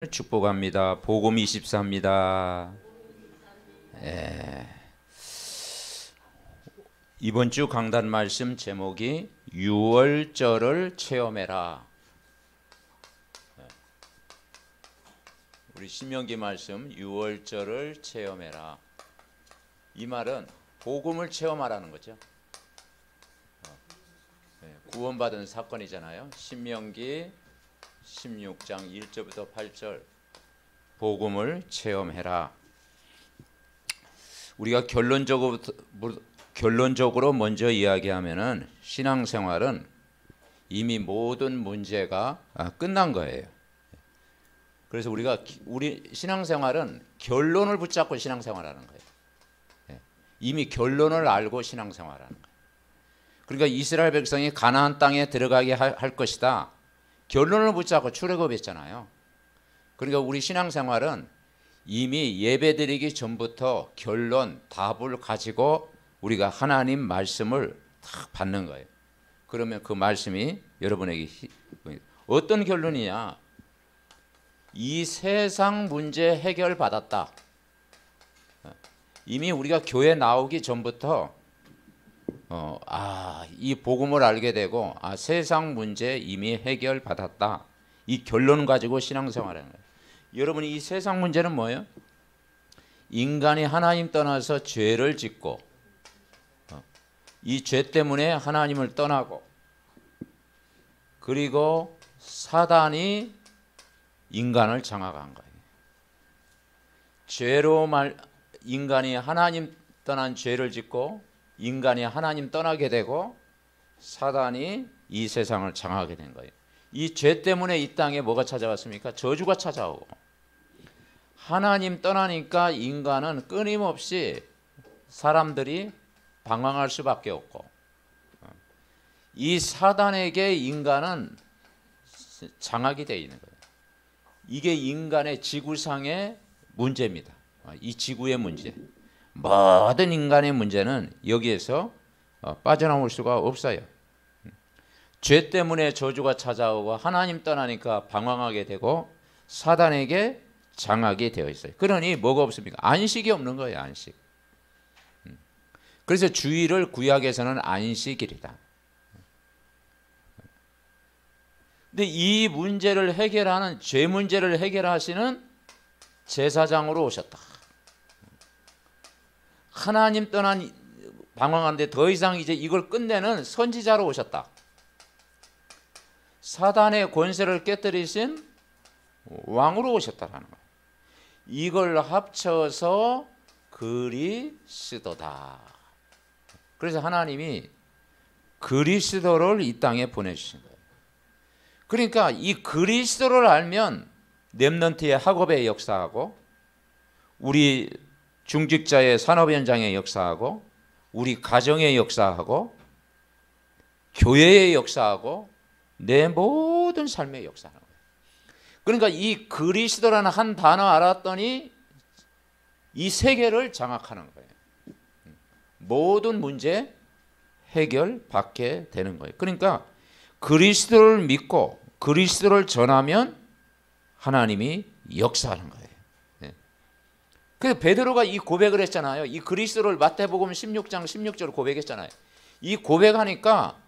축복합니다. 복음 24입니다. 이번 주 강단 말씀 제목이 6월절을 체험해라. 우리 신명기 말씀 6월절을 체험해라. 이 말은 복음을 체험하라는 거죠. 구원받은 사건이잖아요. 신명기 16장 1절부터 8절 복음을 체험해라. 우리가 결론적으로 먼저 이야기하면은 신앙생활은 이미 모든 문제가 끝난 거예요. 그래서 우리 신앙생활은 결론을 붙잡고 신앙생활하는 거예요. 이미 결론을 알고 신앙생활하는 거예요. 그러니까 이스라엘 백성이 가나안 땅에 들어가게 할 것이다. 결론을 붙잡고 출애굽했잖아요. 그러니까 우리 신앙생활은 이미 예배드리기 전부터 결론, 답을 가지고 우리가 하나님 말씀을 딱 받는 거예요. 그러면 그 말씀이 여러분에게 어떤 결론이냐? 이 세상 문제 해결받았다. 이미 우리가 교회 나오기 전부터 이 복음을 알게 되고 세상 문제 이미 해결받았다. 이 결론 가지고 신앙생활하는 거예요. 여러분이 이 세상 문제는 뭐예요? 인간이 하나님 떠나서 죄를 짓고 이 죄 때문에 하나님을 떠나고 그리고 사단이 인간을 장악한 거예요. 인간이 하나님 떠난 죄를 짓고 인간이 하나님 떠나게 되고 사단이 이 세상을 장악하게 된 거예요. 이 죄 때문에 이 땅에 뭐가 찾아왔습니까? 저주가 찾아오고 하나님 떠나니까 인간은 끊임없이 사람들이 방황할 수밖에 없고 이 사단에게 인간은 장악이 되어 있는 거예요. 이게 인간의 지구상의 문제입니다. 이 지구의 문제. 모든 인간의 문제는 여기에서 빠져나올 수가 없어요. 죄 때문에 저주가 찾아오고 하나님 떠나니까 방황하게 되고 사단에게 장악이 되어 있어요. 그러니 뭐가 없습니까? 안식이 없는 거예요. 안식. 그래서 주일을 구약에서는 안식일이다. 근데 이 문제를 해결하는 죄 문제를 해결하시는 제사장으로 오셨다. 하나님 떠난 방황하는데 더 이상 이제 이걸 끝내는 선지자로 오셨다. 사단의 권세를 깨뜨리신 왕으로 오셨다라는 거예요. 이걸 합쳐서 그리스도다. 그래서 하나님이 그리스도를 이 땅에 보내주신 거예요. 그러니까 이 그리스도를 알면 렘넌트의 학업의 역사하고 우리 중직자의 산업 현장의 역사하고 우리 가정의 역사하고 교회의 역사하고 내 모든 삶의 역사하는 거예요. 그러니까 이 그리스도라는 한 단어 알았더니 이 세계를 장악하는 거예요. 모든 문제 해결받게 되는 거예요. 그러니까 그리스도를 믿고 그리스도를 전하면 하나님이 역사하는 거예요. 그래서 베드로가 이 고백을 했잖아요. 이 그리스도를 마태복음 16장 16절 고백했잖아요. 이 고백하니까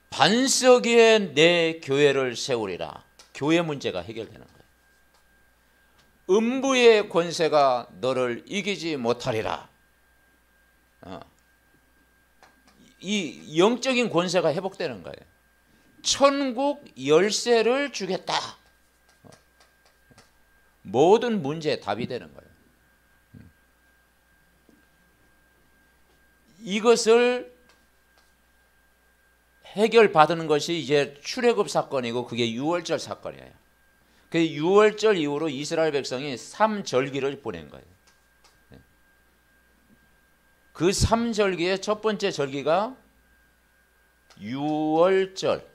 반석 위에 내 교회를 세우리라. 교회 문제가 해결되는 거예요. 음부의 권세가 너를 이기지 못하리라. 이 영적인 권세가 회복되는 거예요. 천국 열쇠를 주겠다. 모든 문제에 답이 되는 거예요. 이것을 해결받는 것이 이제 출애굽 사건이고 그게 6월절 사건이에요. 그 6월절 이후로 이스라엘 백성이 3절기를 보낸 거예요. 그 3절기의 첫 번째 절기가 6월절.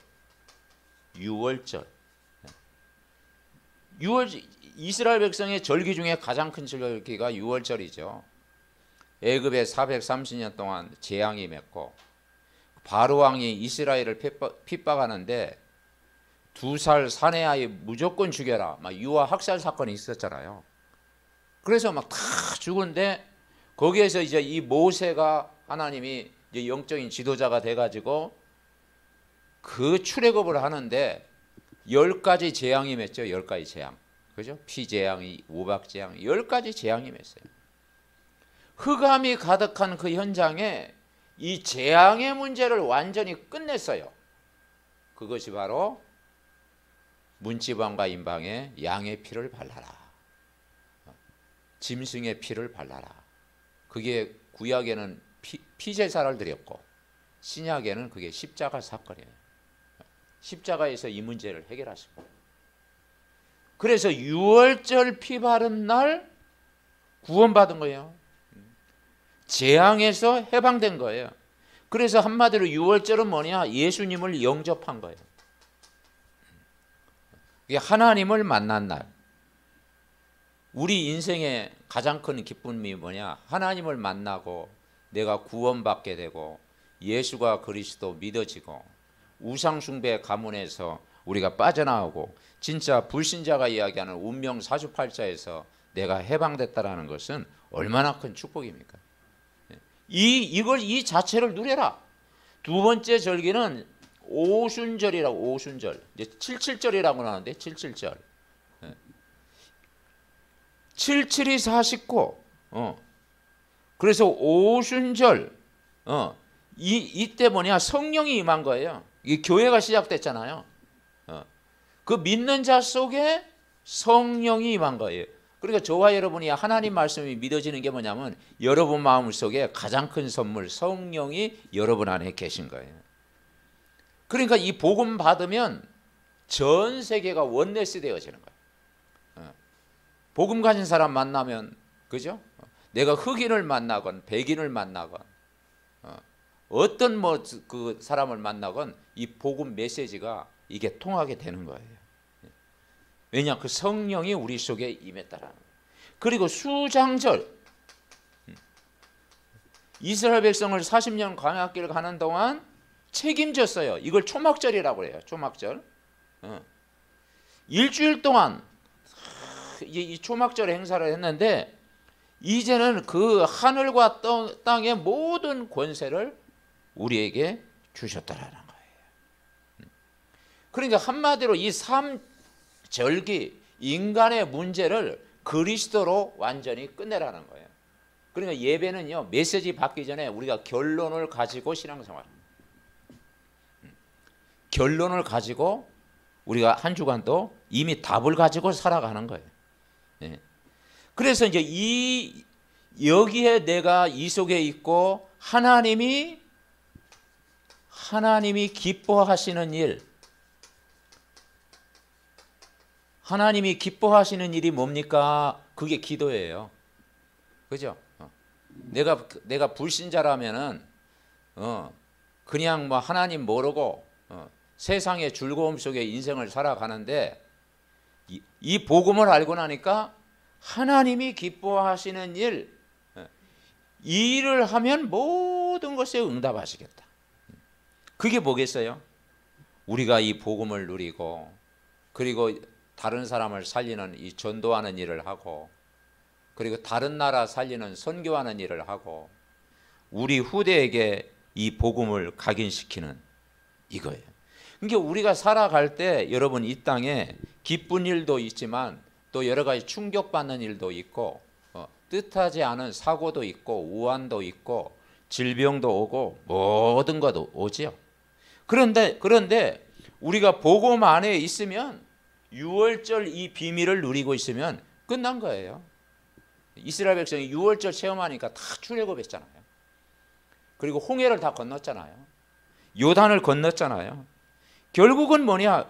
이스라엘 백성의 절기 중에 가장 큰 절기가 6월절이죠. 애굽에 430년 동안 재앙이 맺고 바로 왕이 이스라엘을 핍박하는데 2살 사내 아이 무조건 죽여라. 막 유아 학살 사건이 있었잖아요. 그래서 막 다 죽은데 거기에서 이제 이 모세가 하나님이 이제 영적인 지도자가 돼가지고 그 출애굽을 하는데 10가지 재앙이 맺죠. 10가지 재앙. 그죠? 피재앙이, 우박재앙, 10가지 재앙이 맺어요. 흑암이 가득한 그 현장에 이 재앙의 문제를 완전히 끝냈어요. 그것이 바로 문지방과 임방에 양의 피를 발라라. 짐승의 피를 발라라. 그게 구약에는 피제사를 드렸고 신약에는 그게 십자가 사건이에요. 십자가에서 이 문제를 해결하시고, 그래서 유월절 피 바른 날 구원받은 거예요. 재앙에서 해방된 거예요. 그래서 한마디로 유월절은 뭐냐? 예수님을 영접한 거예요. 이게 하나님을 만난 날. 우리 인생의 가장 큰 기쁨이 뭐냐? 하나님을 만나고 내가 구원받게 되고 예수가 그리스도 믿어지고 우상숭배 가문에서 우리가 빠져나오고 진짜 불신자가 이야기하는 운명 사주팔자에서 내가 해방됐다라는 것은 얼마나 큰 축복입니까? 이 자체를 누려라. 두 번째 절기는 오순절이라고, 오순절. 이제 77절이라고 하는데 77절. 77이 49. 그래서 오순절. 이때 뭐냐? 성령이 임한 거예요. 이 교회가 시작됐잖아요. 그 믿는 자 속에 성령이 임한 거예요. 그러니까 저와 여러분이 하나님 말씀이 믿어지는 게 뭐냐면 여러분 마음 속에 가장 큰 선물 성령이 여러분 안에 계신 거예요. 그러니까 이 복음 받으면 전 세계가 원네스 되어지는 거예요. 복음 가진 사람 만나면, 그죠? 내가 흑인을 만나건 백인을 만나건 어떤 그 사람을 만나건 이 복음 메시지가 이게 통하게 되는 거예요. 왜냐? 그 성령이 우리 속에 임했다라는 거예요. 그리고 수장절. 이스라엘 백성을 40년 광야길 가는 동안 책임졌어요. 이걸 초막절이라고 해요. 초막절. 일주일 동안 이 초막절 행사를 했는데 이제는 그 하늘과 땅의 모든 권세를 우리에게 주셨다라는 거예요. 그러니까 한마디로 이 절기 인간의 문제를 그리스도로 완전히 끝내라는 거예요. 그러니까 예배는요, 메시지 받기 전에 우리가 결론을 가지고 신앙생활, 결론을 가지고 우리가 한 주간도 이미 답을 가지고 살아가는 거예요. 그래서 이제 여기에 내가 이 속에 있고 하나님이 기뻐하시는 일, 하나님이 기뻐하시는 일이 뭡니까? 그게 기도예요. 그죠? 내가 불신자라면은 그냥 뭐 하나님 모르고 세상의 즐거움 속에 인생을 살아가는데 이 복음을 알고 나니까 하나님이 기뻐하시는 일, 이 일을 하면 모든 것에 응답하시겠다. 그게 뭐겠어요? 우리가 이 복음을 누리고 그리고 다른 사람을 살리는 이 전도하는 일을 하고 그리고 다른 나라 살리는 선교하는 일을 하고 우리 후대에게 이 복음을 각인시키는 이거예요. 그러니까 우리가 살아갈 때 여러분 이 땅에 기쁜 일도 있지만 또 여러 가지 충격받는 일도 있고 뜻하지 않은 사고도 있고 우환도 있고 질병도 오고 모든 것도 오지요. 그런데 우리가 복음 안에 있으면 유월절 이 비밀을 누리고 있으면 끝난 거예요. 이스라엘 백성이 유월절 체험하니까 다 출애굽했잖아요. 그리고 홍해를 다 건넜잖아요. 요단을 건넜잖아요. 결국은 뭐냐?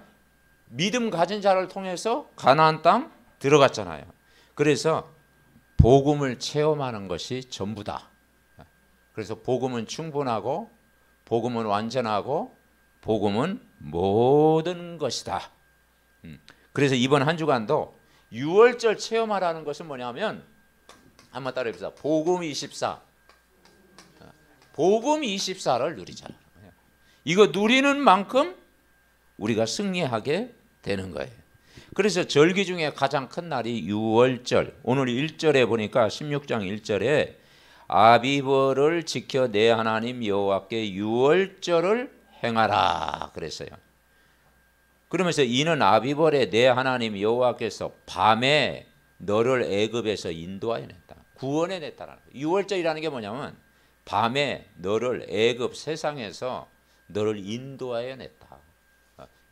믿음 가진 자를 통해서 가나안 땅 들어갔잖아요. 그래서 복음을 체험하는 것이 전부다. 그래서 복음은 충분하고 복음은 완전하고 복음은 모든 것이다. 그래서 이번 한 주간도 유월절 체험하라는 것은 뭐냐면 한번 따라해 봅시다. 복음 24. 복음 24를 누리자. 이거 누리는 만큼 우리가 승리하게 되는 거예요. 그래서 절기 중에 가장 큰 날이 유월절. 오늘 1절에 보니까 16장 1절에 아비벌을 지켜 내 하나님 여호와께 유월절을 행하라 그랬어요. 그러면서 이는 아비벌에 내 하나님 여호와께서 밤에 너를 애굽에서 인도하여 냈다. 구원해 냈다라는 거예요. 유월절이라는 게 뭐냐면 밤에 너를 애굽 세상에서 너를 인도하여 냈다.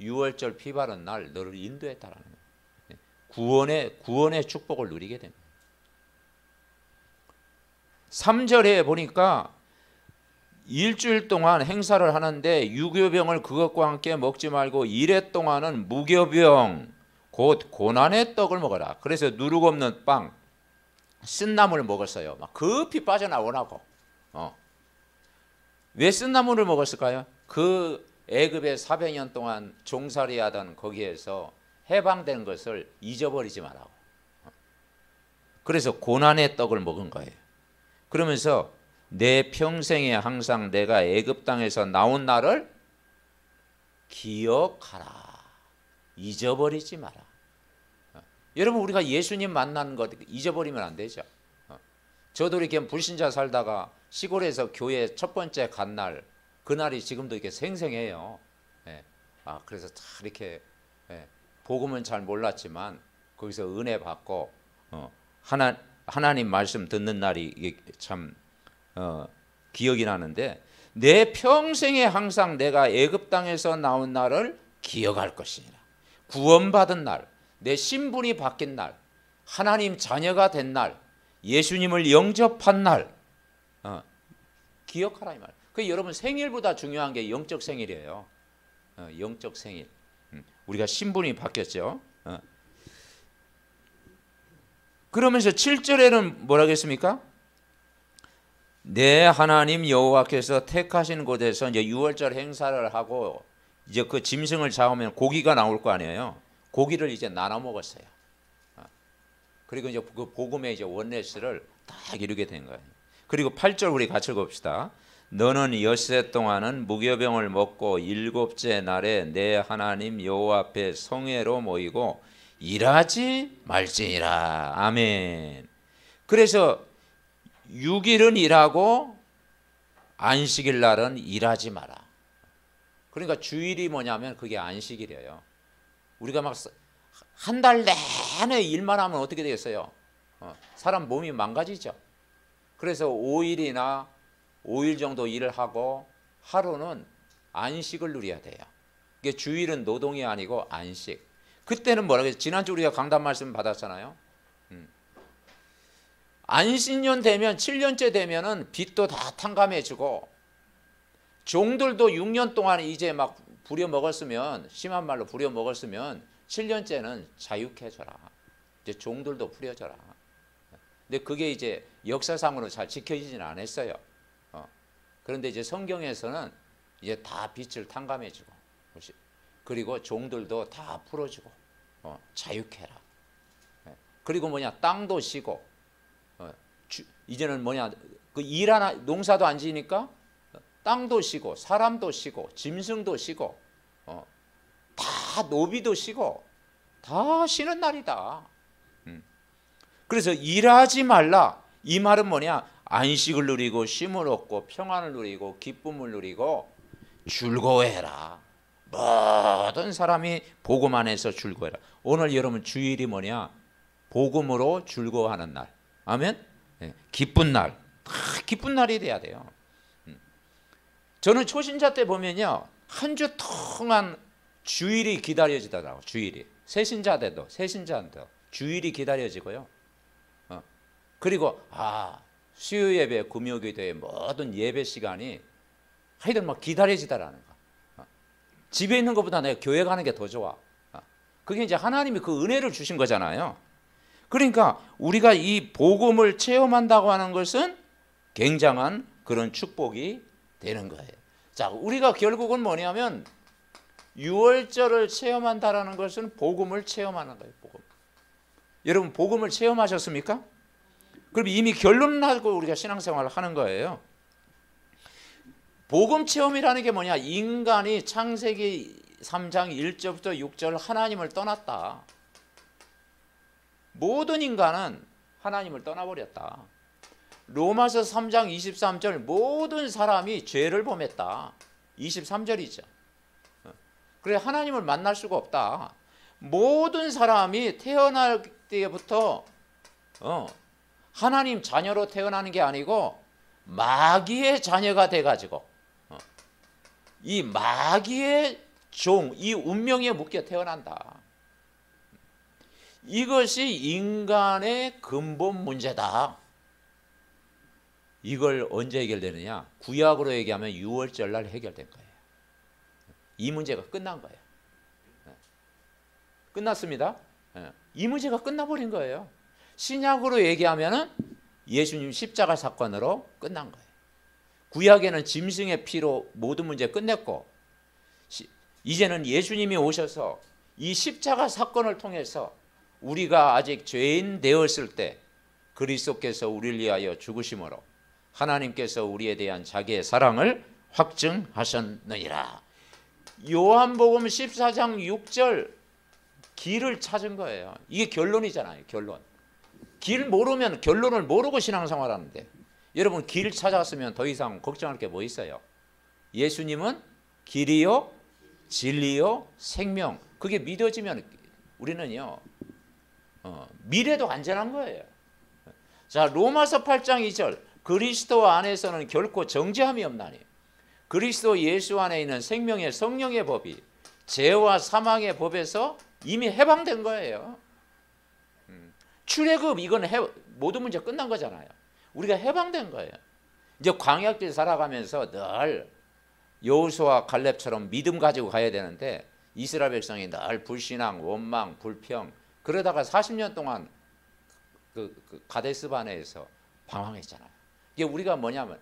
유월절 피 바른 날 너를 인도했다라는 거예요. 구원의 축복을 누리게 됩니다. 3절에 보니까 일주일 동안 행사를 하는데 유교병을 그것과 함께 먹지 말고 이래 동안은 무교병 곧 고난의 떡을 먹어라. 그래서 누룩 없는 빵, 쓴나물을 먹었어요. 막 급히 빠져나오라고. 왜 쓴나물을 먹었을까요? 그 애굽에 400년 동안 종살이하던 거기에서 해방된 것을 잊어버리지 말라고. 그래서 고난의 떡을 먹은 거예요. 그러면서 내 평생에 항상 내가 애굽 땅에서 나온 날을 기억하라. 잊어버리지 마라. 여러분 우리가 예수님 만난 것 잊어버리면 안 되죠. 저도 이렇게 불신자 살다가 시골에서 교회 첫 번째 간 날, 그날이 지금도 이렇게 생생해요. 그래서 참 이렇게 복음은 잘 몰랐지만 거기서 은혜 받고 하나님 말씀 듣는 날이 이게 참 기억이 나는데 내 평생에 항상 내가 애굽 땅에서 나온 날을 기억할 것이니라. 구원받은 날, 내 신분이 바뀐 날, 하나님 자녀가 된 날, 예수님을 영접한 날 기억하라 이 말. 그 여러분 생일보다 중요한 게 영적 생일이에요. 영적 생일. 우리가 신분이 바뀌었죠. 그러면서 7절에는 뭐라고 했습니까? 내 하나님 여호와께서 택하신 곳에서 이제 유월절 행사를 하고 이제 그 짐승을 잡으면 고기가 나올 거 아니에요. 고기를 이제 나눠 먹었어요. 그리고 이제 그 복음의 이제 원네스를 딱 이루게 된 거예요. 그리고 8절 우리 같이 읽읍시다. 너는 엿새 동안은 무교병을 먹고 일곱째 날에 내 하나님 여호와 앞에 성회로 모이고 일하지 말지니라. 아멘. 그래서 6일은 일하고 안식일 날은 일하지 마라. 그러니까 주일이 뭐냐면 그게 안식일이에요. 우리가 막 한 달 내내 일만 하면 어떻게 되겠어요? 사람 몸이 망가지죠. 그래서 5일이나 5일 정도 일을 하고 하루는 안식을 누려야 돼요. 이게 주일은 노동이 아니고 안식. 그때는 뭐라고 했어요? 지난주 우리가 강단 말씀 받았잖아요. 안식년 되면 7년째 되면은 빚도 다 탕감해주고 종들도 6년 동안 이제 막 부려먹었으면 심한 말로 부려먹었으면 7년째는 자유해져라. 이제 종들도 풀려져라. 근데 그게 이제 역사상으로 잘 지켜지지는 않았어요. 그런데 이제 성경에서는 이제 다 빚을 탕감해주고 그리고 종들도 다 풀어주고 자유해라. 그리고 뭐냐 땅도 쉬고 이제는 뭐냐 그 일하나 농사도 안 지니까 땅도 쉬고 사람도 쉬고 짐승도 쉬고 다 노비도 쉬고 다 쉬는 날이다. 그래서 일하지 말라. 이 말은 뭐냐? 안식을 누리고 쉼을 얻고 평안을 누리고 기쁨을 누리고 즐거워해라. 모든 사람이 복음 안에서 즐거워해라. 오늘 여러분 주일이 뭐냐? 복음으로 즐거워하는 날. 아멘? 기쁜 날. 기쁜 날이 돼야 돼요. 저는 초신자 때 보면요. 한 주 동안 주일이 기다려지더라고요. 주일이. 새신자들도 주일이 기다려지고요. 그리고 수요 예배, 금요 기도의 모든 예배 시간이 하여튼 막 기다려지다라는 거. 집에 있는 것보다 내가 교회 가는 게 더 좋아. 그게 이제 하나님이 그 은혜를 주신 거잖아요. 그러니까 우리가 이 복음을 체험한다고 하는 것은 굉장한 그런 축복이 되는 거예요. 자, 우리가 결국은 뭐냐면 유월절을 체험한다라는 것은 복음을 체험하는 거예요. 복음. 여러분 복음을 체험하셨습니까? 그럼 이미 결론을 하고 우리가 신앙생활을 하는 거예요. 복음 체험이라는 게 뭐냐? 인간이 창세기 3장 1절부터 6절 하나님을 떠났다. 모든 인간은 하나님을 떠나버렸다. 로마서 3장 23절 모든 사람이 죄를 범했다. 23절이죠. 그래 하나님을 만날 수가 없다. 모든 사람이 태어날 때부터 하나님 자녀로 태어나는 게 아니고 마귀의 자녀가 돼가지고 이 마귀의 종, 이 운명에 묶여 태어난다. 이것이 인간의 근본 문제다. 이걸 언제 해결되느냐? 구약으로 얘기하면 6월절 날 해결된 거예요. 이 문제가 끝난 거예요. 끝났습니다. 이 문제가 끝나버린 거예요. 신약으로 얘기하면은 예수님 십자가 사건으로 끝난 거예요. 구약에는 짐승의 피로 모든 문제 끝냈고 이제는 예수님이 오셔서 이 십자가 사건을 통해서 우리가 아직 죄인 되었을 때 그리스도께서 우리를 위하여 죽으심으로 하나님께서 우리에 대한 자기의 사랑을 확증하셨느니라. 요한복음 14장 6절 길을 찾은 거예요. 이게 결론이잖아요. 결론. 길 모르면 결론을 모르고 신앙생활하는데 여러분 길 찾았으면 더 이상 걱정할 게 뭐 있어요? 예수님은 길이요 진리요 생명. 그게 믿어지면 우리는요 미래도 안전한 거예요. 자 로마서 8장 2절 그리스도 안에서는 결코 정죄함이 없나니 그리스도 예수 안에 있는 생명의 성령의 법이 죄와 사망의 법에서 이미 해방된 거예요. 출애굽 이건 모든 문제 끝난 거잖아요. 우리가 해방된 거예요. 이제 광야길 살아가면서 늘 여호수아 갈렙처럼 믿음 가지고 가야 되는데 이스라엘 백성이 늘 불신앙, 원망, 불평 그러다가 40년 동안 그 가데스바네에서 방황했잖아요. 이게 우리가 뭐냐면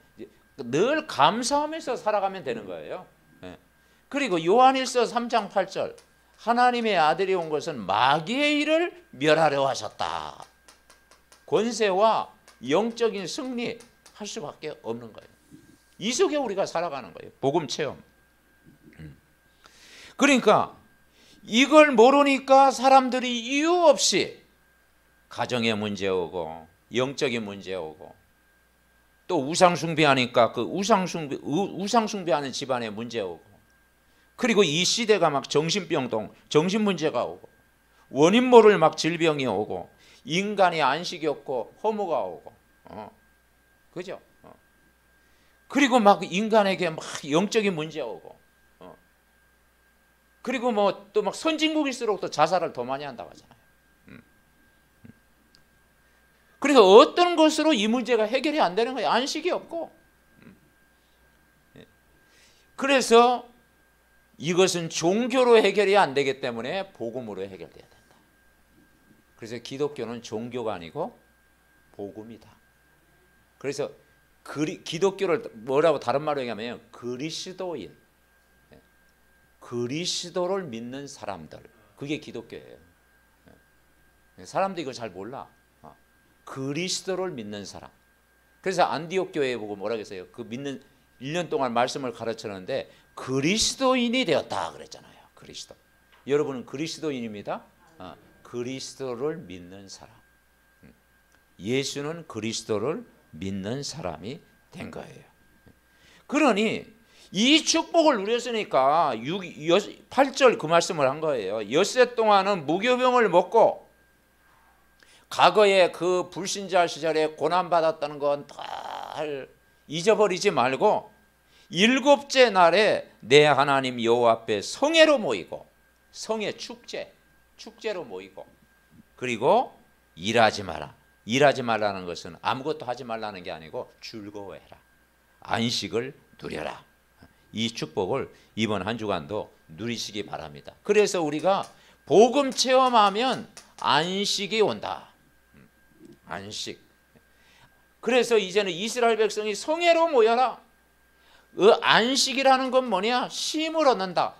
늘 감사하면서 살아가면 되는 거예요. 그리고 요한일서 3장 8절 하나님의 아들이 온 것은 마귀의 일을 멸하려 하셨다. 권세와 영적인 승리 할 수밖에 없는 거예요. 이 속에 우리가 살아가는 거예요. 복음 체험. 그러니까 이걸 모르니까 사람들이 이유 없이 가정에 문제 오고 영적인 문제 오고 또 우상숭배하니까 그 우상숭배하는 집안에 문제 오고 그리고 이 시대가 막 정신병동, 정신문제가 오고 원인 모를 막 질병이 오고 인간이 안식이 없고 허무가 오고 그죠? 그리고 막 인간에게 막 영적인 문제 오고 그리고 뭐 또 막 선진국일수록 또 자살을 더 많이 한다고 하잖아요. 그래서 어떤 것으로 이 문제가 해결이 안 되는 거예요. 안식이 없고. 그래서 이것은 종교로 해결이 안 되기 때문에 복음으로 해결돼야 된다. 그래서 기독교는 종교가 아니고 복음이다. 그래서 기독교를 뭐라고 다른 말로 얘기하면 그리스도인, 그리스도를 믿는 사람들, 그게 기독교예요. 사람들이 이걸 잘 몰라. 그리스도를 믿는 사람. 그래서 안디옥 교회에 보고 뭐라 그랬어요? 그 믿는 1년 동안 말씀을 가르쳤는데 그리스도인이 되었다 그랬잖아요. 그리스도. 여러분은 그리스도인입니다. 그리스도를 믿는 사람. 예수는 그리스도를 믿는 사람이 된 거예요. 그러니 이 축복을 누렸으니까 8절 그 말씀을 한 거예요. 엿새 동안은 무교병을 먹고 과거에 그 불신자 시절에 고난받았다는 건 다 잊어버리지 말고 7째 날에 내 하나님 여호와 앞에 성회로 모이고 성회 축제로 모이고 그리고 일하지 마라. 일하지 말라는 것은 아무것도 하지 말라는 게 아니고 즐거워해라. 안식을 누려라. 이 축복을 이번 한 주간도 누리시기 바랍니다. 그래서 우리가 복음 체험하면 안식이 온다. 안식. 그래서 이제는 이스라엘 백성이 성회로 모여라. 안식이라는 건 뭐냐? 쉼을 얻는다.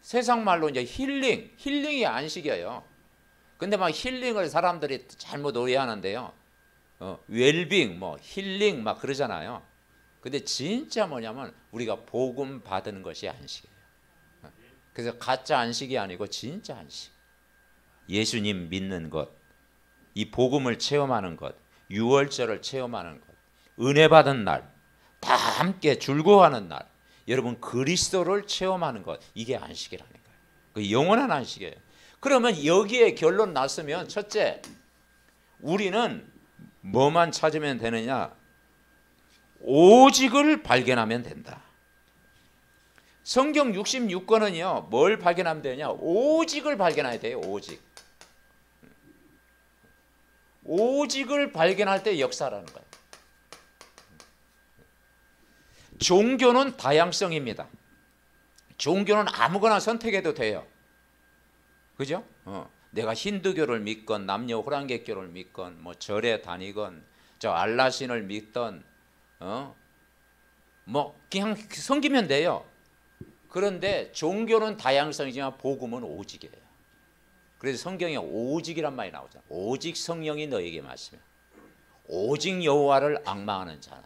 세상 말로 이제 힐링이 안식이에요. 근데 막 힐링을 사람들이 잘못 오해하는데요. 웰빙, 뭐 힐링 막 그러잖아요. 근데 진짜 뭐냐면 우리가 복음 받는 것이 안식이에요. 그래서 가짜 안식이 아니고 진짜 안식. 예수님 믿는 것, 이 복음을 체험하는 것, 유월절을 체험하는 것, 은혜 받은 날, 다 함께 즐거워하는 날, 여러분 그리스도를 체험하는 것, 이게 안식이라는 거예요. 그 영원한 안식이에요. 그러면 여기에 결론 났으면 첫째, 우리는 뭐만 찾으면 되느냐? 오직을 발견하면 된다. 성경 66권은요 뭘 발견하면 되냐? 오직을 발견해야 돼요. 오직을 발견할 때 역사라는 거예요. 종교는 다양성입니다. 종교는 아무거나 선택해도 돼요. 그죠? 내가 힌두교를 믿건 남녀 호랑객교를 믿건 뭐 절에 다니건 저 알라신을 믿던 뭐 그냥 섬기면 돼요. 그런데 종교는 다양성이지만 복음은 오직이에요. 그래서 성경에 오직이란 말이 나오잖아요. 오직 성령이 너에게 말씀해. 오직 여호와를 앙망하는 자는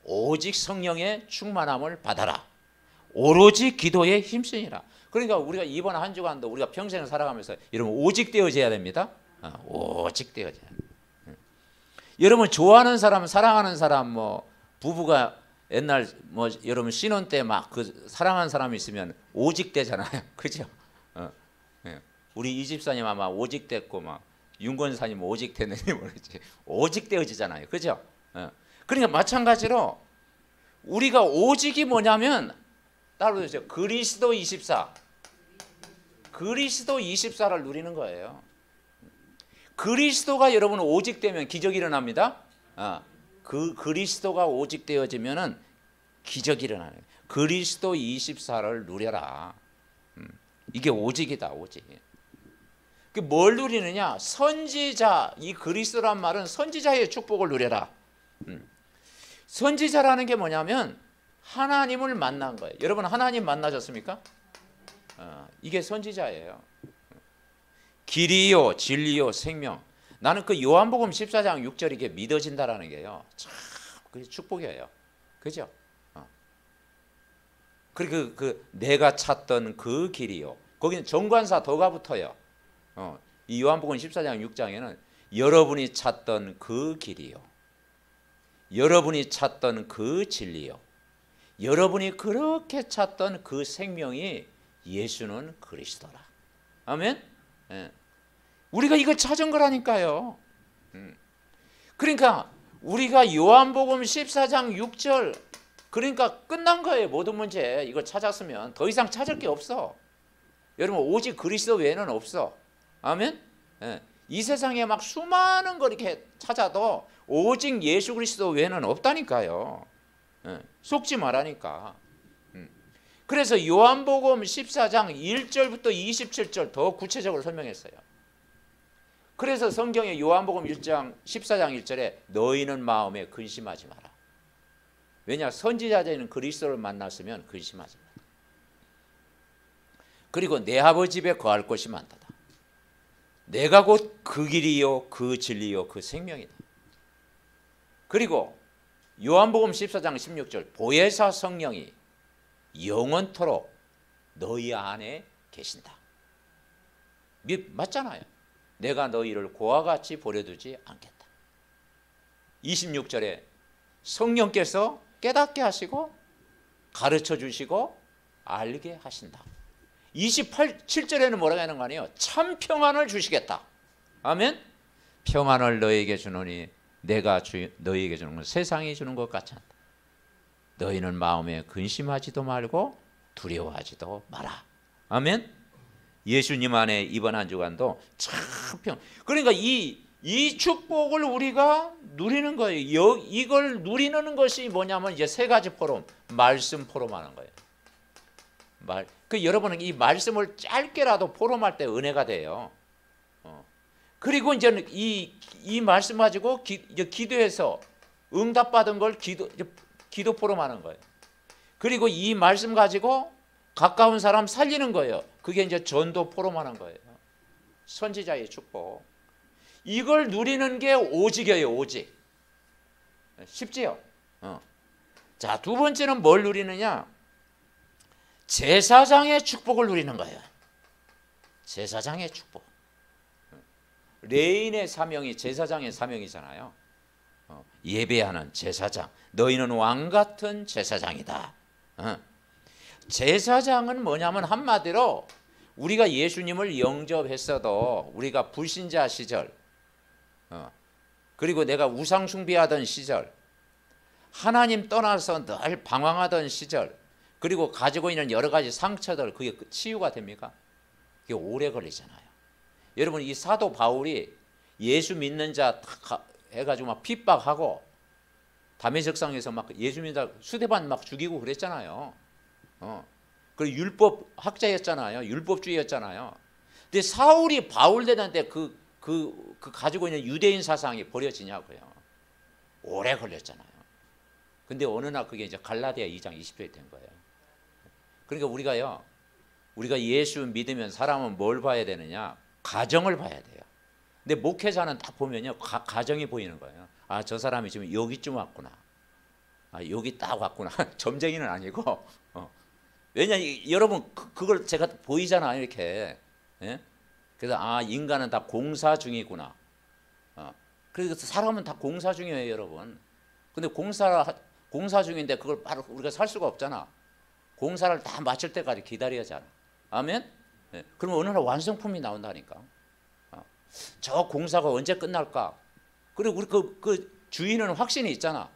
오직 성령의 충만함을 받아라. 오로지 기도에 힘쓰니라. 그러니까 우리가 이번 한 주간도 우리가 평생을 살아가면서 여러분 오직 되어져야 됩니다. 오직 되어져야 돼요. 여러분 좋아하는 사람, 사랑하는 사람, 뭐 부부가 옛날 뭐 여러분 신혼 때 막 그 사랑하는 사람이 있으면 오직 되잖아요. 그죠? 우리 이 집사님 아마 오직 됐고 막 윤권사님 오직 됐는지 모르겠지. 오직 되어지잖아요. 그죠? 그러니까 마찬가지로 우리가 오직이 뭐냐면 따로 보세요. 그리스도 24. 그리스도 24를 누리는 거예요. 그리스도가 여러분 오직 되면 기적이 일어납니다. 그 그리스도가 오직 되어지면은 기적이 일어나요. 그리스도 24를 누려라. 이게 오직이다, 오직. 뭘 누리느냐? 선지자, 이 그리스도란 말은 선지자의 축복을 누려라. 선지자라는 게 뭐냐면 하나님을 만난 거예요. 여러분 하나님 만나셨습니까? 이게 선지자예요. 길이요 진리요 생명. 나는 그 요한복음 14장 6절 이게 믿어진다라는 게요. 참 그게 축복이에요. 그죠? 그리고 그 내가 찾던 그 길이요. 거기는 정관사 더가 붙어요. 이 요한복음 14장 6장에는 여러분이 찾던 그 길이요. 여러분이 찾던 그 진리요. 여러분이 그렇게 찾던 그 생명이 예수는 그리스도라. 아멘? 우리가 이걸 찾은 거라니까요. 그러니까 우리가 요한복음 14장 6절 그러니까 끝난 거예요. 모든 문제. 이걸 찾았으면 더 이상 찾을 게 없어. 여러분 오직 그리스도 외에는 없어. 아멘? 이 세상에 막 수많은 걸 이렇게 찾아도 오직 예수 그리스도 외에는 없다니까요. 속지 말라니까. 그래서 요한복음 14장 1절부터 27절 더 구체적으로 설명했어요. 그래서 성경에 요한복음 1장 14장 1절에 너희는 마음에 근심하지 마라. 왜냐 선지자들은 그리스도를 만났으면 근심하지 마라. 그리고 내 아버지 집에 거할 곳이 많도다. 내가 곧 그 길이요 그 진리요 그 생명이다. 그리고 요한복음 14장 16절 보혜사 성령이 영원토록 너희 안에 계신다. 맞잖아요. 내가 너희를 고와 같이 버려두지 않겠다. 26절에 성령께서 깨닫게 하시고 가르쳐 주시고 알게 하신다. 27절에는 뭐라고 하는 거 아니에요? 참 평안을 주시겠다. 아멘. 평안을 너희에게 주노니 내가 너희에게 주는 건 세상이 주는 것 같지 않다. 너희는 마음에 근심하지도 말고 두려워하지도 마라. 아멘. 예수님 안에 이번 한 주간도 참 그러니까 이 축복을 우리가 누리는 거예요. 이걸 누리는 것이 뭐냐면 이제 세 가지 포럼, 말씀 포럼하는 거예요. 여러분은 이 말씀을 짧게라도 포럼할 때 은혜가 돼요. 그리고 이제 이 말씀 가지고 기도해서 응답받은 걸 기도 포럼하는 거예요. 그리고 이 말씀 가지고 가까운 사람 살리는 거예요. 그게 이제 전도 포럼하는 거예요. 선지자의 축복. 이걸 누리는 게 오직이에요. 오직. 쉽지요? 자, 두 번째는 뭘 누리느냐? 제사장의 축복을 누리는 거예요. 제사장의 축복. 레인의 사명이 제사장의 사명이잖아요. 예배하는 제사장. 너희는 왕같은 제사장이다. 제사장은 뭐냐면 한마디로 우리가 예수님을 영접했어도 우리가 불신자 시절, 그리고 내가 우상 숭배하던 시절, 하나님 떠나서 늘 방황하던 시절, 그리고 가지고 있는 여러 가지 상처들, 그게 치유가 됩니까? 그게 오래 걸리잖아요. 여러분, 이 사도 바울이 예수 믿는 자 해가지고 막 핍박하고 다메섹성에서 막 예수 믿는 자 수대반 막 죽이고 그랬잖아요. 그리고 율법 학자였잖아요. 율법주의였잖아요. 근데 사울이 바울 되는데 그 가지고 있는 유대인 사상이 버려지냐고요. 오래 걸렸잖아요. 근데 어느 날 그게 이제 갈라디아 2장 20절이 된 거예요. 그러니까 우리가 예수 믿으면 사람은 뭘 봐야 되느냐? 가정을 봐야 돼요. 근데 목회자는 딱 보면요, 가정이 보이는 거예요. 아, 저 사람이 지금 여기쯤 왔구나. 아, 여기 딱 왔구나. 점쟁이는 아니고. 왜냐, 여러분 그걸 제가 보이잖아요, 이렇게. 예? 그래서 아, 인간은 다 공사 중이구나. 그래서 사람은 다 공사 중이에요, 여러분. 근데 공사 중인데 그걸 바로 우리가 살 수가 없잖아. 공사를 다 마칠 때까지 기다려야 하잖아. 아멘? 예. 그럼 어느 날 완성품이 나온다니까. 저 공사가 언제 끝날까? 그리고 우리 그 주인은 확신이 있잖아.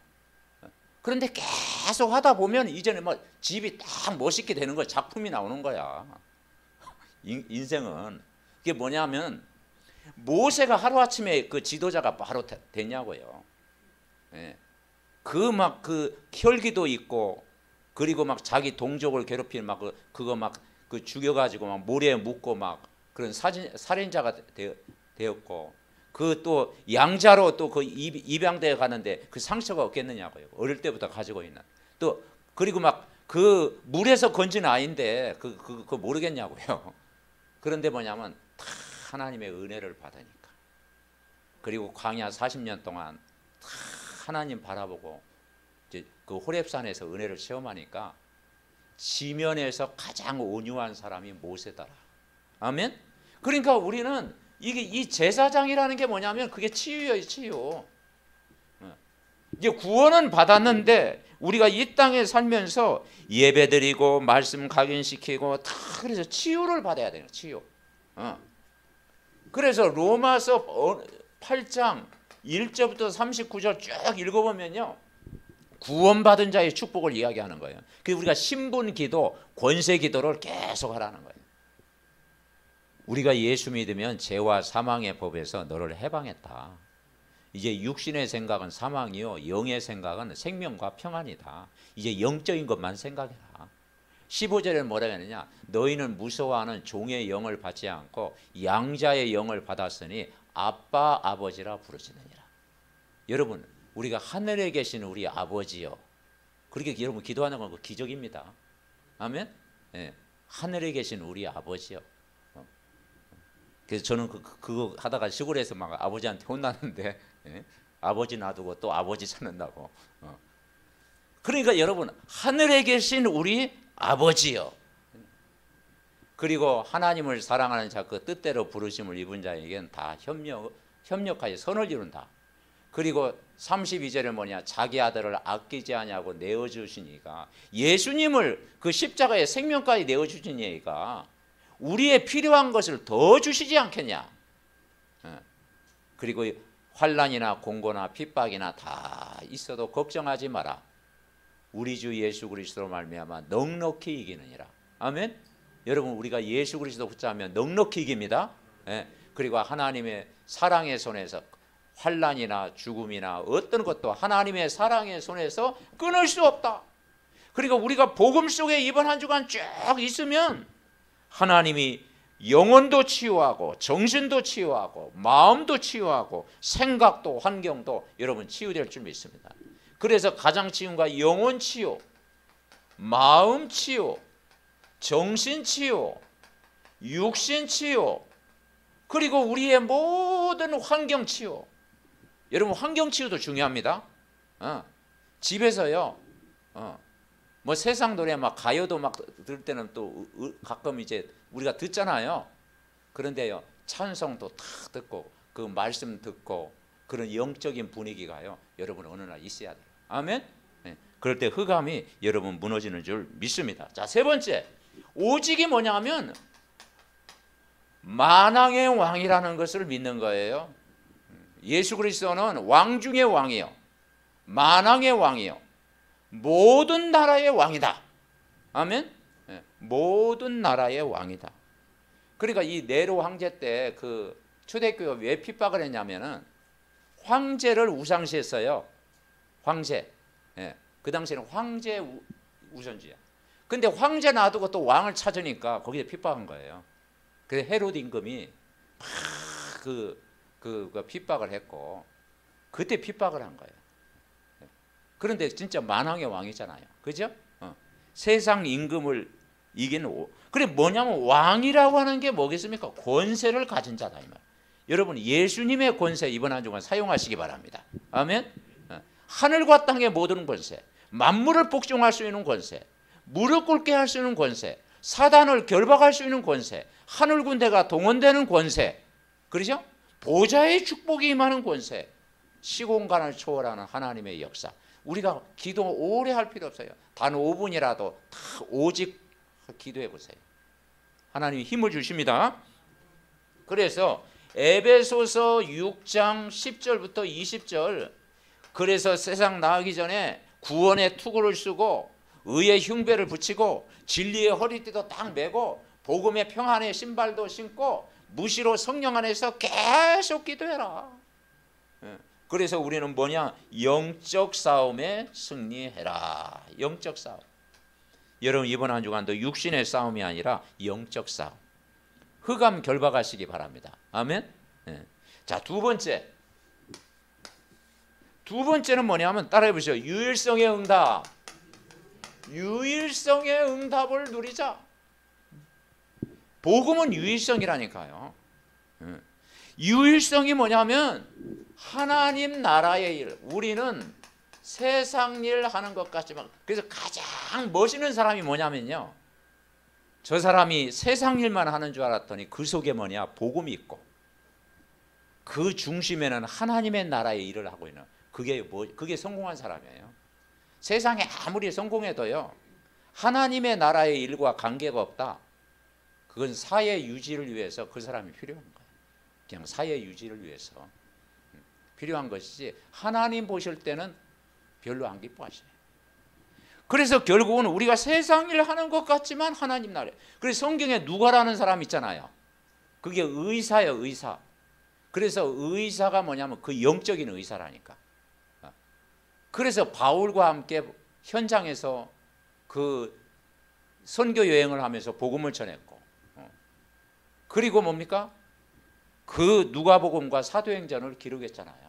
그런데 계속 하다 보면 이제는 뭐 집이 딱 멋있게 되는 거야. 작품이 나오는 거야. 인생은. 그게 뭐냐면 모세가 하루아침에 그 지도자가 바로 됐냐고요. 예. 그 혈기도 있고, 그리고 막 자기 동족을 괴롭히는 막 그거 막 그 죽여가지고 막 모래에 묻고 막 그런 살인자가 되었고, 그 또 양자로 또 그 입양대에 가는데 그 상처가 없겠느냐고요. 어릴 때부터 가지고 있는. 또 그리고 막 그 물에서 건진 아이인데 그거 모르겠냐고요. 그런데 뭐냐면 다 하나님의 은혜를 받으니까. 그리고 광야 40년 동안 다 하나님 바라보고 이제 그 호렙산에서 은혜를 체험하니까 지면에서 가장 온유한 사람이 모세더라. 아멘. 그러니까 우리는 이 제사장이라는 게 뭐냐면 그게 치유예요, 치유. 이제 구원은 받았는데 우리가 이 땅에 살면서 예배드리고 말씀 각인시키고 다 그래서 치유를 받아야 돼요, 치유. 그래서 로마서 8장 1절부터 39절 쭉 읽어보면요, 구원받은 자의 축복을 이야기하는 거예요. 그래서 우리가 신분기도, 권세기도를 계속 하라는 거예요. 우리가 예수 믿으면 죄와 사망의 법에서 너를 해방했다. 이제 육신의 생각은 사망이요, 영의 생각은 생명과 평안이다. 이제 영적인 것만 생각해라. 15절에 뭐라고 하느냐? 너희는 무서워하는 종의 영을 받지 않고 양자의 영을 받았으니 아빠 아버지라 부르시느니라. 여러분, 우리가 하늘에 계신 우리 아버지요. 그렇게 여러분 기도하는 건 기적입니다. 아멘. 예, 하늘에 계신 우리 아버지요. 그래서 저는 그거 하다가 시골에서 막 아버지한테 혼났는데, 예? 아버지 놔두고 또 아버지 찾는다고. 그러니까 여러분, 하늘에 계신 우리 아버지요. 그리고 하나님을 사랑하는 자, 그 뜻대로 부르심을 입은 자에게는 다 협력하여 선을 이룬다. 그리고 32절에 뭐냐? 자기 아들을 아끼지 아니하고 내어주시니까, 예수님을 그 십자가에 생명까지 내어주시니까 우리의 필요한 것을 더 주시지 않겠냐. 그리고 환난이나 공고나 핍박이나 다 있어도 걱정하지 마라. 우리 주 예수 그리스도로 말미암아 넉넉히 이기느니라. 아멘. 여러분, 우리가 예수 그리스도 붙잡으면 넉넉히 이깁니다. 그리고 하나님의 사랑의 손에서 환난이나 죽음이나 어떤 것도 하나님의 사랑의 손에서 끊을 수 없다. 그리고 우리가 복음 속에 이번 한 주간 쭉 있으면 하나님이 영혼도 치유하고 정신도 치유하고 마음도 치유하고 생각도 환경도 여러분 치유될 줄 믿습니다. 그래서 가정 치유가 영혼 치유, 마음 치유, 정신 치유, 육신 치유, 그리고 우리의 모든 환경 치유. 여러분, 환경 치유도 중요합니다. 집에서요, 뭐 세상 노래 막 가요도 막 들을 때는 또 가끔 이제 우리가 듣잖아요. 그런데요, 찬송도 탁 듣고 그 말씀 듣고 그런 영적인 분위기가요, 여러분 어느 날 있어야 돼요. 아멘. 네. 그럴 때 흑암이 여러분 무너지는 줄 믿습니다. 자, 세 번째, 오직이 뭐냐면 만왕의 왕이라는 것을 믿는 거예요. 예수 그리스도는 왕 중의 왕이요, 만왕의 왕이요, 모든 나라의 왕이다. 아멘. 네. 모든 나라의 왕이다. 그러니까 이 네로 황제 때 그 초대교회가 왜 핍박을 했냐면은 황제를 우상시했어요. 황제. 예. 그 당시에는 황제 우선주의야. 근데 황제 놔두고 또 왕을 찾으니까 거기에 핍박한 거예요. 그래서 헤롯 임금이 그 핍박을 했고, 그때 핍박을 한 거예요. 그런데 진짜 만왕의 왕이잖아요. 그죠? 세상 임금을 이기는. 그래 뭐냐면 왕이라고 하는 게 뭐겠습니까? 권세를 가진 자다 이 말. 여러분 예수님의 권세 이번 한 주간 사용하시기 바랍니다. 아멘. 하늘과 땅의 모든 권세, 만물을 복종할 수 있는 권세, 무릎 꿇게 할 수 있는 권세, 사단을 결박할 수 있는 권세, 하늘 군대가 동원되는 권세, 그렇죠? 보좌의 축복이 임하는 권세, 시공간을 초월하는 하나님의 역사. 우리가 기도 오래 할 필요 없어요. 단 5분이라도 다 오직 기도해 보세요. 하나님이 힘을 주십니다. 그래서 에베소서 6장 10절부터 20절, 그래서 세상 나가기 전에 구원의 투구를 쓰고 의의 흉배를 붙이고 진리의 허리띠도 딱 매고 복음의 평안의 신발도 신고 무시로 성령 안에서 계속 기도해라. 그래서 우리는 뭐냐? 영적 싸움에 승리해라. 영적 싸움. 여러분 이번 한 주간도 육신의 싸움이 아니라 영적 싸움. 흑암 결박하시기 바랍니다. 아멘. 네. 자, 두 번째는 뭐냐면 따라해 보시죠. 유일성의 응답. 유일성의 응답을 누리자. 복음은 유일성이라니까요. 유일성이 뭐냐면 하나님 나라의 일. 우리는 세상 일 하는 것 같지만, 그래서 가장 멋있는 사람이 뭐냐면요, 저 사람이 세상 일만 하는 줄 알았더니 그 속에 뭐냐? 복음이 있고 그 중심에는 하나님의 나라의 일을 하고 있는, 그게 성공한 사람이에요. 세상에 아무리 성공해도요, 하나님의 나라의 일과 관계가 없다. 그건 사회 유지를 위해서 그 사람이 필요한 거예요. 그냥 사회 유지를 위해서 필요한 것이지, 하나님 보실 때는 별로 안 기뻐하셔요. 그래서 결국은 우리가 세상 일 하는 것 같지만 하나님 나라에. 그래서 성경에 누가라는 사람 있잖아요. 그게 의사예요, 의사. 그래서 의사가 뭐냐면 그 영적인 의사라니까. 그래서 바울과 함께 현장에서 그 선교 여행을 하면서 복음을 전했고, 그리고 뭡니까? 그 누가복음과 사도행전을 기록했잖아요.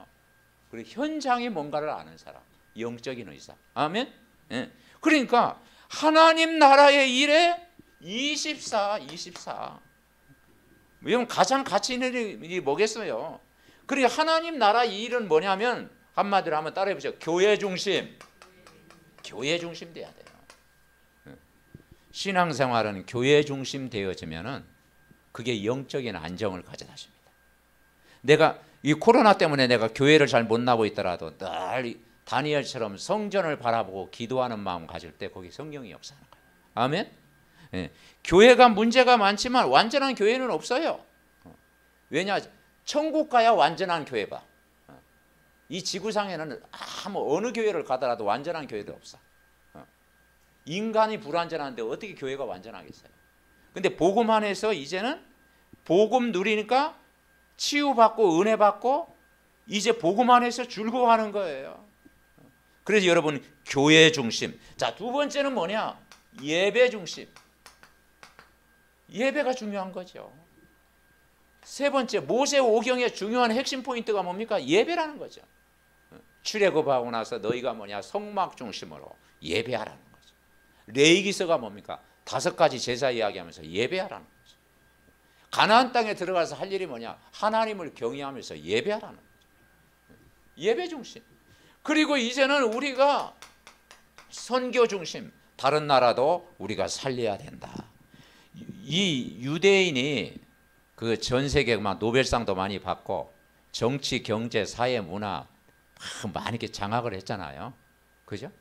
그리고 현장에 뭔가를 아는 사람, 영적인 의사. 아멘. 예. 그러니까 하나님 나라의 일에 24. 여러분 가장 가치 있는 일이 뭐겠어요? 그리고 하나님 나라 이 일은 뭐냐면 한마디로 한번 따라해 보세요. 교회 중심. 교회 중심 돼야 돼요. 신앙생활은 교회 중심 되어지면은 그게 영적인 안정을 가져다 줍니다. 내가 이 코로나 때문에 내가 교회를 잘 못 나고 있더라도 늘 다니엘처럼 성전을 바라보고 기도하는 마음 가질 때 거기 성령이 역사하는 거예요. 아멘. 예. 교회가 문제가 많지만 완전한 교회는 없어요. 왜냐? 천국 가야 완전한 교회가. 이 지구상에는 어느 교회를 가더라도 완전한 교회도 없어. 인간이 불완전한데 어떻게 교회가 완전하겠어요? 근데 복음 안에서 이제는 복음 누리니까 치유받고 은혜 받고 이제 복음 안에서 즐거워하는 거예요. 그래서 여러분 교회 중심. 자, 두 번째는 뭐냐? 예배 중심. 예배가 중요한 거죠. 세 번째, 모세오경의 중요한 핵심 포인트가 뭡니까? 예배라는 거죠. 출애굽하고 나서 너희가 뭐냐? 성막 중심으로 예배하라는 거죠. 레위기서가 뭡니까? 5가지 제사 이야기하면서 예배하라는 거죠. 가나안 땅에 들어가서 할 일이 뭐냐? 하나님을 경외하면서 예배하라는 거죠. 예배 중심. 그리고 이제는 우리가 선교 중심, 다른 나라도 우리가 살려야 된다. 이 유대인이 그 전 세계 막 노벨상도 많이 받고 정치, 경제, 사회, 문화 많이 이렇게 장악을 했잖아요. 그죠?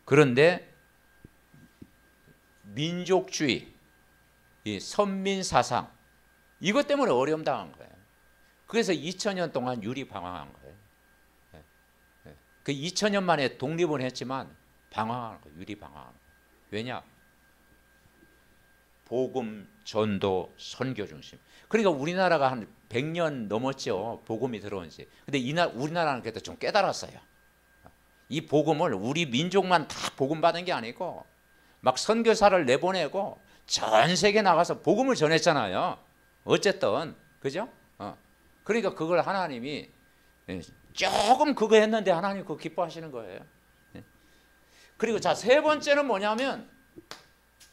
그런데 민족주의, 이 선민 사상 이것 때문에 어려움 당한 거예요. 그래서 2000년 동안 유리방황한 거예요. 그 2000년 만에 독립은 했지만 방황하는 거예요. 유리방황하는 거예요. 왜냐? 복음, 전도, 선교 중심. 그러니까 우리나라가 한 100년 넘었죠. 복음이 들어온 지. 근데 우리나라는 그래도 좀 깨달았어요. 이 복음을 우리 민족만 다 복음 받은 게 아니고 막 선교사를 내보내고 전 세계 나가서 복음을 전했잖아요. 어쨌든 그죠? 그러니까 그걸 하나님이 조금 그거 했는데 하나님 그거 기뻐하시는 거예요. 그리고 자, 세 번째는 뭐냐면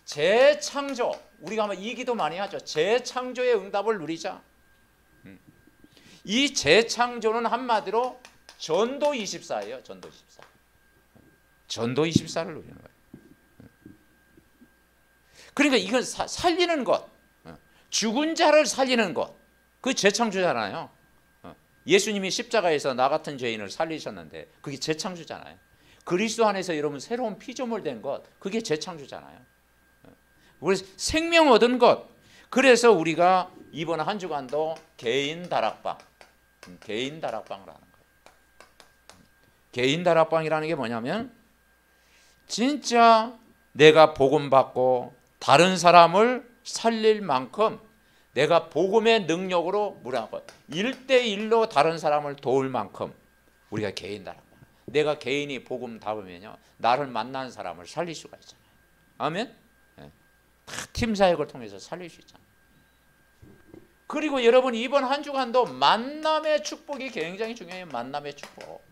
재창조. 우리가 아마 이 기도 많이 하죠. 재창조의 응답을 누리자. 이 재창조는 한마디로 전도 24예요. 전도 24. 전도 24를 누리는 거예요. 그러니까 이건 살리는 것, 죽은 자를 살리는 것, 그게 재창조잖아요. 예수님이 십자가에서 나 같은 죄인을 살리셨는데 그게 재창조잖아요. 그리스도 안에서 여러분 새로운 피조물 된 것, 그게 재창조잖아요. 그래서 생명 얻은 것. 그래서 우리가 이번 한 주간도 개인 다락방, 개인 다락방을 하는 거예요. 개인 다락방이라는 게 뭐냐면 진짜 내가 복음 받고 다른 사람을 살릴 만큼 내가 복음의 능력으로 뭐라고 1대1로 다른 사람을 도울 만큼 우리가 개인 다락방. 내가 개인이 복음 담으면요 나를 만나는 사람을 살릴 수가 있잖아요. 아멘. 다 팀 사역을 통해서 살릴 수 있잖아요. 그리고 여러분 이번 한 주간도 만남의 축복이 굉장히 중요해요. 만남의 축복.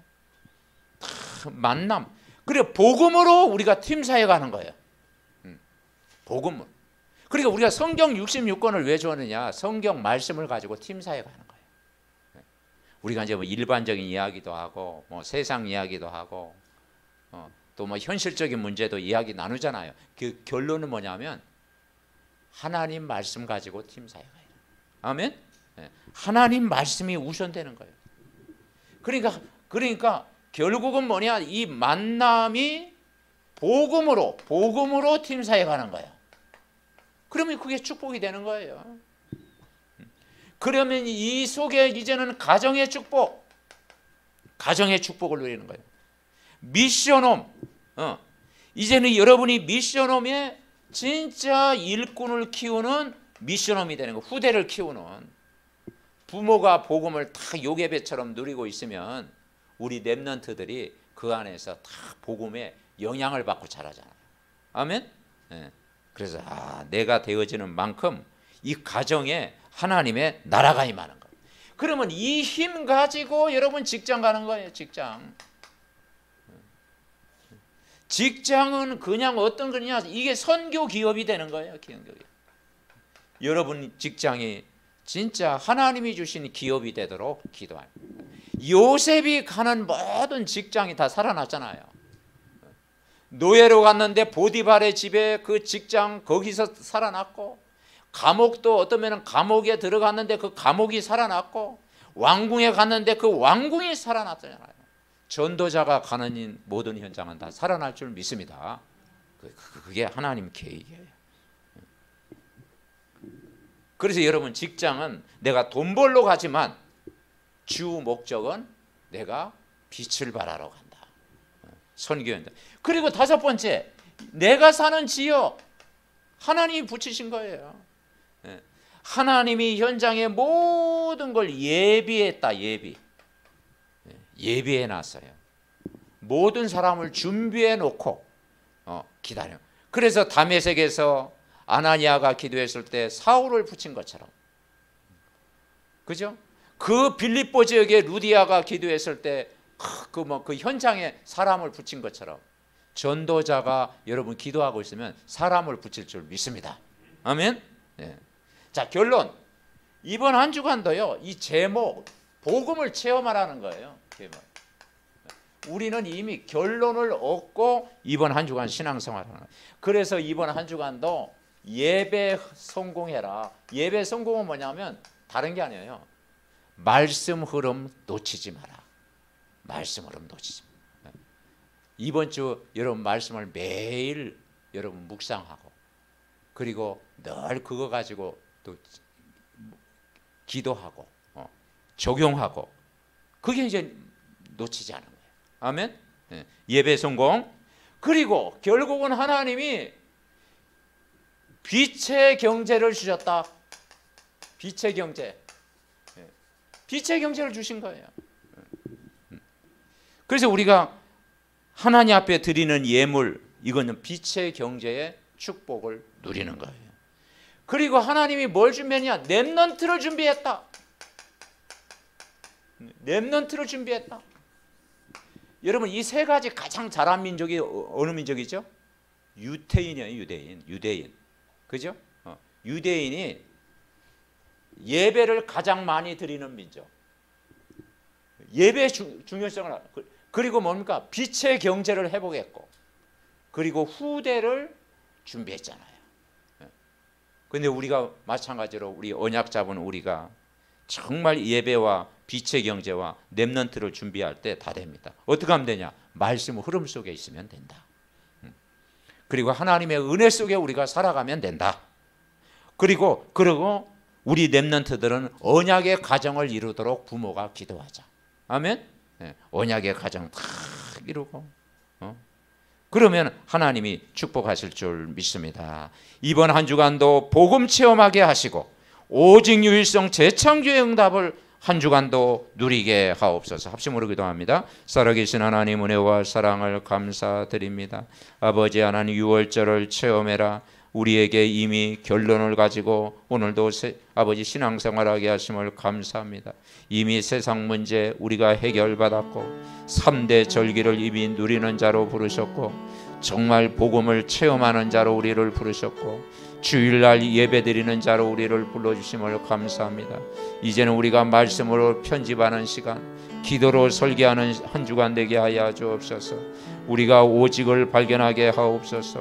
만남. 그리고 복음으로 우리가 팀 사역하는 거예요. 복음으로. 그러니까 우리가 성경 66권을 왜 좋아하느냐? 성경 말씀을 가지고 팀 사역하는 거예요. 우리가 이제 뭐 일반적인 이야기도 하고, 뭐 세상 이야기도 하고, 또 뭐 현실적인 문제도 이야기 나누잖아요. 그 결론은 뭐냐면 하나님 말씀 가지고 팀 사역해요. 아멘. 하나님 말씀이 우선되는 거예요. 그러니까 결국은 뭐냐? 이 만남이 복음으로 팀 사역하는 거예요. 그러면 그게 축복이 되는 거예요. 그러면 이 속에 이제는 가정의 축복을 누리는 거예요. 미션홈. 이제는 여러분이 미션홈에 진짜 일꾼을 키우는 미션홈이 되는 거예요. 후대를 키우는. 부모가 복음을 다 요괴배처럼 누리고 있으면 우리 렘넌트들이 그 안에서 다 복음에 영향을 받고 자라잖아요. 아멘. 그래서 내가 되어지는 만큼 이 가정에 하나님의 나라가 임하는 거예요. 그러면 이 힘 가지고 여러분 직장 가는 거예요. 직장은 그냥 어떤 거냐? 이게 선교 기업이 되는 거예요. 여러분 직장이 진짜 하나님이 주신 기업이 되도록 기도합니다. 요셉이 가는 모든 직장이 다 살아났잖아요. 노예로 갔는데 보디발의 집에 그 직장 거기서 살아났고, 감옥도 어떠면 감옥에 들어갔는데 그 감옥이 살아났고, 왕궁에 갔는데 그 왕궁이 살아났잖아요. 전도자가 가는 모든 현장은 다 살아날 줄 믿습니다. 그게 하나님 계획이에요. 그래서 여러분 직장은 내가 돈 벌러 가지만 주 목적은 내가 빛을 발하러 간다. 선교 현장. 그리고 다섯 번째, 내가 사는 지역 하나님이 붙이신 거예요. 하나님이 현장의 모든 걸 예비했다. 예비해 놨어요. 모든 사람을 준비해 놓고 기다려. 그래서 다메섹에서 아나니아가 기도했을 때 사울을 붙인 것처럼, 그죠? 그 빌립보 지역에 루디아가 기도했을 때 그 현장에 사람을 붙인 것처럼 전도자가 여러분 기도하고 있으면 사람을 붙일 줄 믿습니다. 아멘. 자, 결론. 이번 한 주간도요 이 제목 복음을 체험하라는 거예요. 우리는 이미 결론을 얻고 이번 한 주간 신앙생활을 하는 거예요. 그래서 이번 한 주간도 예배 성공해라. 예배 성공은 뭐냐면 다른 게 아니에요. 말씀 흐름 놓치지 마라. 말씀 흐름 놓치지 마라. 이번 주 여러분 말씀을 매일 여러분 묵상하고 그리고 늘 그거 가지고 또 기도하고 적용하고 그게 이제 놓치지 않은 거예요. 아멘. 예배 성공. 그리고 결국은 하나님이 빛의 경제를 주셨다. 빛의 경제. 빛의 경제를 주신 거예요. 그래서 우리가 하나님 앞에 드리는 예물, 이거는 빛의 경제의 축복을 누리는 거예요. 그리고 하나님이 뭘 준비했냐? 렘넌트를 준비했다. 렘넌트를 준비했다. 여러분 이 세 가지 가장 잘한 민족이 어느 민족이죠? 유태인이에요. 유대인. 그죠? 유대인이 예배를 가장 많이 드리는 민족. 예배의 중요성을 알고, 그리고 뭡니까? 빛의 경제를 회복했고 그리고 후대를 준비했잖아요. 그런데 우리가 마찬가지로 우리 언약 잡은 우리가 정말 예배와 빛의 경제와 렘넌트를 준비할 때 다 됩니다. 어떻게 하면 되냐? 말씀 흐름 속에 있으면 된다. 그리고 하나님의 은혜 속에 우리가 살아가면 된다. 그리고 우리 렘넌트들은 언약의 가정을 이루도록 부모가 기도하자. 아멘. 언약의 가정 다 이루고 그러면 하나님이 축복하실 줄 믿습니다. 이번 한 주간도 복음 체험하게 하시고 오직 유일성 재창조의 응답을 한 주간도 누리게 하옵소서. 합심으로 기도합니다. 살아계신 하나님 은혜와 사랑을 감사드립니다. 아버지 하나님 유월절을 체험해라. 우리에게 이미 결론을 가지고 오늘도 아버지 신앙생활하게 하심을 감사합니다. 이미 세상 문제 우리가 해결받았고 3대 절기를 이미 누리는 자로 부르셨고 정말 복음을 체험하는 자로 우리를 부르셨고 주일날 예배드리는 자로 우리를 불러주심을 감사합니다. 이제는 우리가 말씀으로 편집하는 시간, 기도로 설계하는 한 주간 되게 하여 주옵소서. 우리가 오직을 발견하게 하옵소서.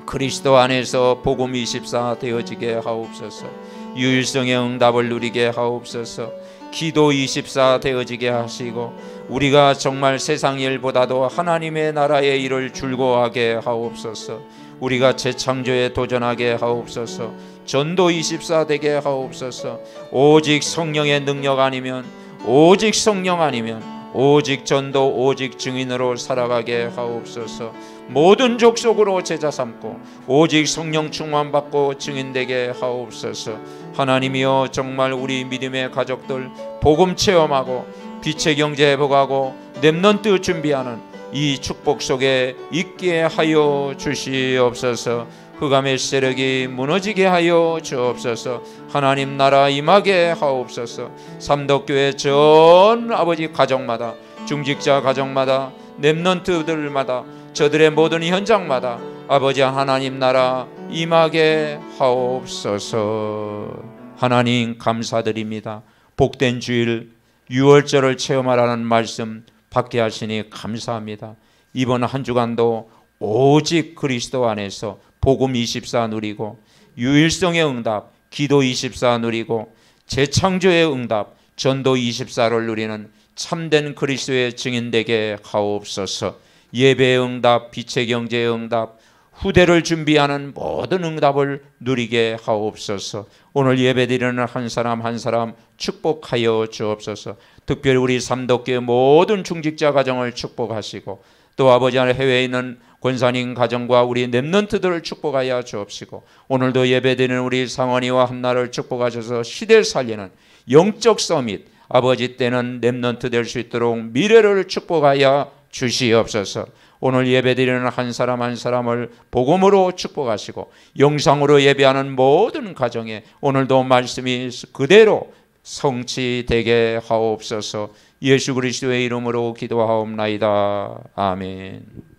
그리스도 안에서 복음 24 되어지게 하옵소서. 유일성의 응답을 누리게 하옵소서. 기도 24 되어지게 하시고 우리가 정말 세상 일보다도 하나님의 나라의 일을 즐거워하게 하옵소서. 우리가 재창조에 도전하게 하옵소서. 전도 24 되게 하옵소서. 오직 성령의 능력 아니면 오직 성령 아니면 오직 전도 오직 증인으로 살아가게 하옵소서. 모든 족속으로 제자 삼고 오직 성령 충만받고 증인되게 하옵소서. 하나님이여 정말 우리 믿음의 가족들 복음 체험하고 빛의 경제 회복하고 렘넌트 준비하는 이 축복 속에 있게 하여 주시옵소서. 흑암의 세력이 무너지게 하여 주옵소서. 하나님 나라 임하게 하옵소서. 삼덕교회 전 아버지 가정마다 중직자 가정마다 렘넌트들마다 저들의 모든 현장마다 아버지 하나님 나라 임하게 하옵소서. 하나님 감사드립니다. 복된 주일 유월절을 체험하라는 말씀 받게 하시니 감사합니다. 이번 한 주간도 오직 그리스도 안에서 복음 24 누리고 유일성의 응답 기도 24 누리고 재창조의 응답 전도 24를 누리는 참된 그리스도의 증인되게 하옵소서. 예배의 응답 빛의 경제의 응답 후대를 준비하는 모든 응답을 누리게 하옵소서. 오늘 예배드리는 한 사람 한 사람 축복하여 주옵소서. 특별히 우리 삼덕교회 모든 중직자 가정을 축복하시고 또 아버지 하나님 해외에 있는 권사님 가정과 우리 렘넌트들을 축복하여 주옵시고 오늘도 예배드리는 우리 상원이와 한나를 축복하셔서 시대 살리는 영적 서밋 아버지 때는 렘넌트 될 수 있도록 미래를 축복하여 주시옵소서. 오늘 예배드리는 한 사람 한 사람을 복음으로 축복하시고 영상으로 예배하는 모든 가정에 오늘도 말씀이 그대로 성취되게 하옵소서. 예수 그리스도의 이름으로 기도하옵나이다. 아멘.